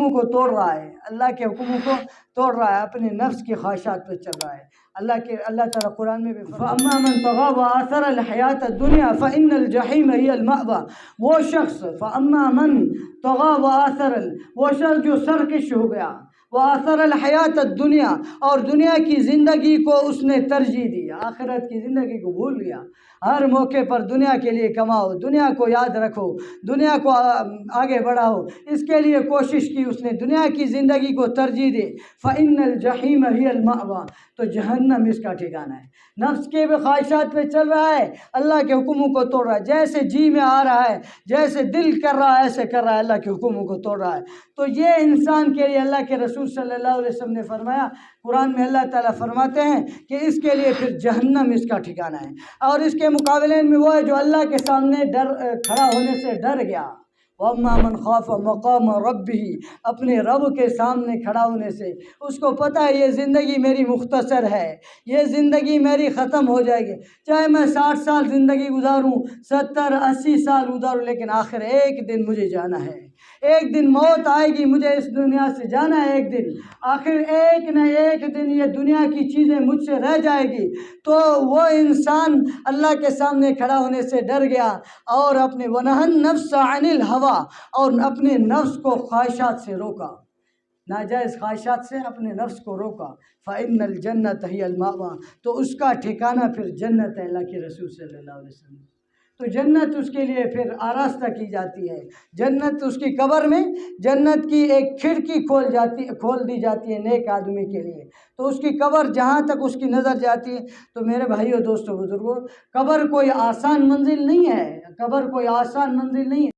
حکموں کو توڑ رہا ہے، اللہ کے حکموں کو توڑ رہا ہے، اپنے نفس کی خواہشات پہ چل رہا ہے۔ اللہ تعالیٰ قرآن میں بھی فَأَمَّا مَنْ طَغَىٰ وَآثَرَ الْحَيَاةَ الدُّنْيَا فَإِنَّ الْجَحِيمَ هِيَ الْمَأْوَىٰ۔ وہ شخص فَأَمَّا مَنْ طَغَىٰ وَآثَرَ، وہ شخص جو سرکش ہو گیا، وآثر الحیات الدنیا، اور دنیا کی زندگی کو اس نے ترجیح دی، آخرت کی زندگی کو بھول گیا۔ ہر موقع پر دنیا کے لیے کماؤ، دنیا کو یاد رکھو، دنیا کو آگے بڑھاؤ، اس کے لیے کوشش کی اس نے، دنیا کی زندگی کو ترجیح دی۔ فَإِنَّ الْجَحِيمَ هِيَ الْمَأْوَىٰ، تو جہنم اس کا ٹھکانہ ہے۔ نفس کے بھی خواہشات پہ چل رہا ہے، اللہ کے حکموں کو توڑ رہا ہے، جیسے جی میں آ رہا ہے، جیسے دل کر رہا ہے ایسے کر رہا ہے، اللہ کے حکموں کو توڑ رہا ہے۔ تو یہ انسان کے لیے اللہ کے رسول صلی اللہ علیہ وسلم نے فرمایا، قرآن میں اللہ تعالیٰ فرماتے ہیں کہ اس کے لیے پھر جہنم اس کا ٹھکانہ ہے۔ اور اس کے مقابلے میں وہ ہے جو اللہ کے سامنے کھڑا ہونے سے ڈر گیا۔ وَأَمَّا مَنْ خَافَ مَقَامَ رَبِّهِ، اپنے رب کے سامنے کھڑا ہونے سے اس کو پتہ ہے یہ زندگی میری مختصر ہے، یہ زندگی میری ختم ہو جائے گی، چاہے میں 60 سال زندگی گزاروں، 70-80 سال گزاروں، لیکن آخر ایک دن مجھے جانا ہے، ایک دن موت آئے گی، مجھے اس دنیا سے جانا ہے ایک دن، آخر ایک نہ ایک دن یہ دنیا کی چیزیں مجھ سے رہ جائے گی۔ تو وہ انسان اللہ کے سامنے کھڑا ہونے سے ڈر گیا اور اپنے وَنَهَى النَّفْسَ عَنِ الْهَوَىٰ، اور اپنے نفس کو خواہشات سے روکا، ناجائز خواہشات سے اپنے نفس کو روکا۔ فَإِنَّ الْجَنَّةَ هِيَ الْمَأْوَىٰ، تو اس کا ٹھکانہ پھر جنت ہے، اللہ کے رسول صلی اللہ علیہ وسلم۔ تو جنت اس کے لیے پھر آراستہ کی جاتی ہے، جنت اس کی قبر میں جنت کی ایک کھڑکی کھول دی جاتی ہے نیک آدمی کے لیے، تو اس کی قبر جہاں تک اس کی نظر جاتی ہے۔ تو میرے بھائیوں، دوستوں، بزرگوں، قبر کوئی آسان منزل نہیں ہے، قبر کوئی آسان منزل نہیں ہے۔